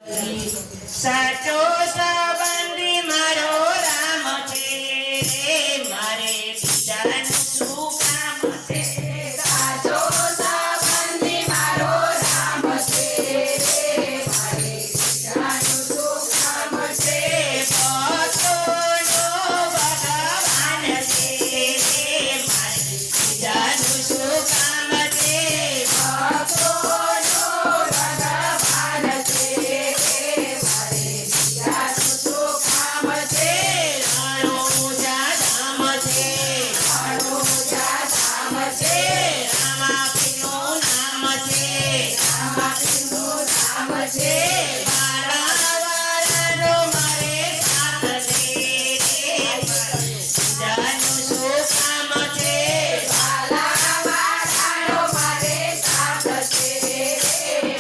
સાચો સંબંધી મારો રામ છે મારે બીજાનું શું કામ છે સાચો સંબંધી મારો રામ છે મારે બીજાનું શું કામ છે ભક્તોનો ભગવાન છે મારે બીજાનું શું કામ છે ભક્તોનો ભગવાન છે મારે બીજાનું શું કામ છે રણુજા ધામ છે રણુજા ધામ છે રામાપીનું નામ છે રામાપીનું નામ છે વારાવારનો મારે સાથ છે બીજાનું શું કામ છે વાલાવાળાનો મારે સાથ છે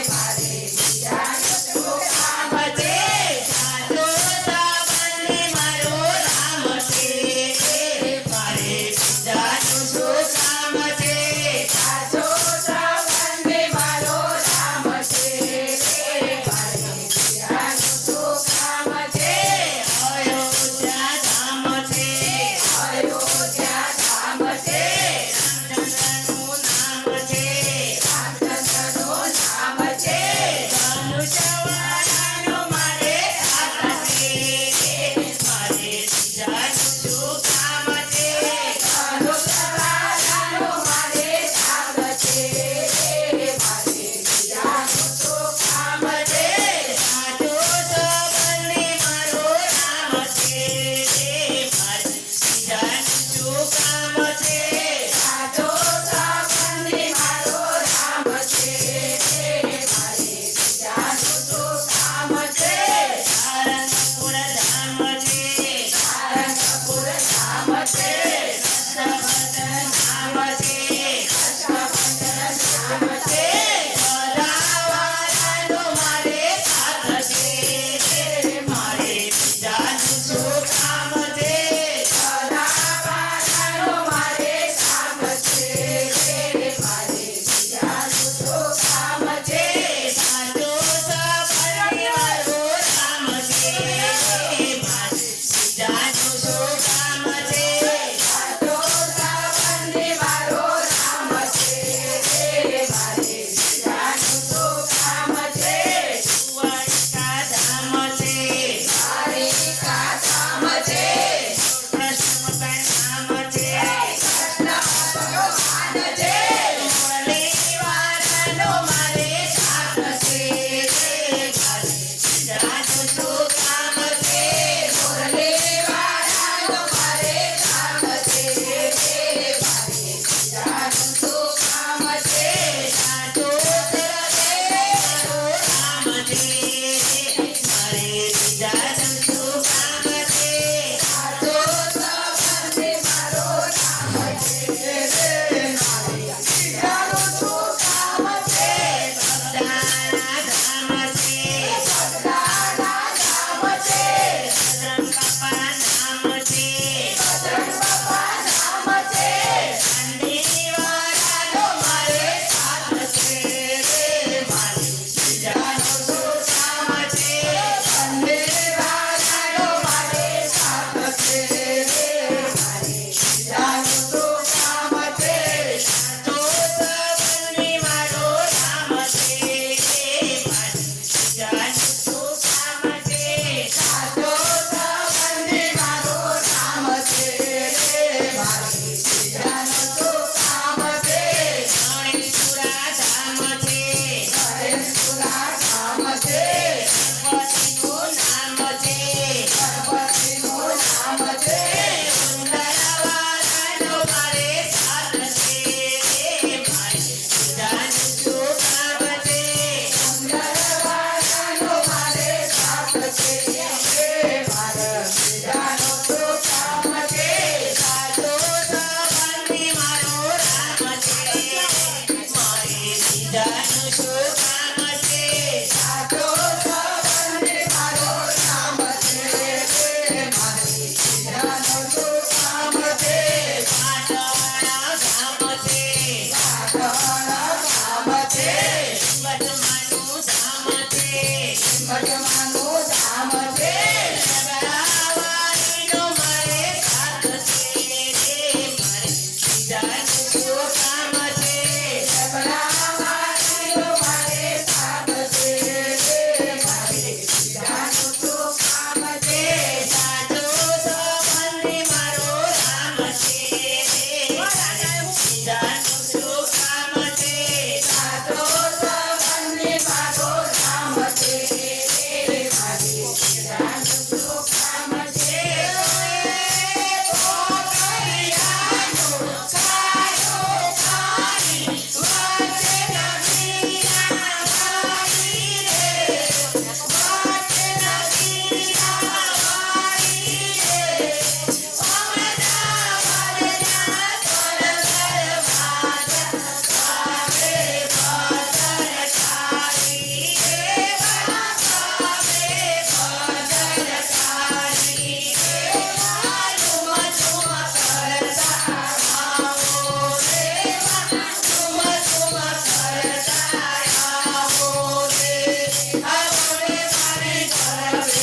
મારે બીજાનું શું કામ છે સાચો સંબંધી મારો રામ છે મારે બીજાનું શું કામ છે સાચો સંબંધી મારો રામ છે મારે બીજાનું શું કામ છે અયોધ્યા ધામ છે અયોધ્યા ધામ છે રામચંદ્રનું નામ છે રામચંદ્રનું નામ છે ધનુષવાળાનો મારે હાથ છે મારે બીજાનું શું કામ છે ધનુષવાળાનો મારે સાથ છે મારે બીજાનું શું કામ છે સાચો સંબંધી મારો રામ છે મારે બીજાનું શું કામ છે સાચો સંબંધી મારો રામ છે મારે બીજાનું શું કામ છે સારંગપુર ધામ છે સારંગપુર ધામ છે હર્ષવર્ધન ધામ છે હર્ષવર્ધન ધામ છે ભલાવાળાનો મારે સાથ છે મારે બીજાનું શું કામ છે ભલાવાળાનો મારે સાથ છે મારે બીજાનું શું કામ છે સાચો સંબંધી મારો રામ છે મારે બીજાનું શું કામ છે સાચો સંબંધી મારો રામ છે મારે બીજાનું શું કામ છે દ્વારિકા ધામ છે દ્વારિકા ધામ છે કૃષ્ણ ધામ છે કૃષ્ણ ભગવાન છે મુરલીવાળાનો મારે સાથ છે મારે બીજાનું શું કામ છે મુરલીવાળાનો મારે સાથ છે મારે બીજાનું શું કામ છે સાચો સંબંધી મારો રામ છે મારે બીજાનું શું કામ છે સાચો સંબંધી મારો રામ છે મારે બીજાનું શું કામ છે બગદાણા ધામ છે બગદાણા ધામ છે બજરંગ બાપા નામ છે બજરંગ બાપા ધામ છે ચંડીવાળાનો મારે સાથ છે મારે બીજાનું શું કામ છે મંદિરવાળાનો મારે સાથ છે મારે બીજાનું શું કામ છે સાચો સંબંધી મારો રામ છે મારે બીજાનું શું કામ છે સાચો સંબંધી મારો રામ છે મારે બીજાનું શું કામ છે ગણેશપુરા ધામ છે ગણેશપુરા ધામ છે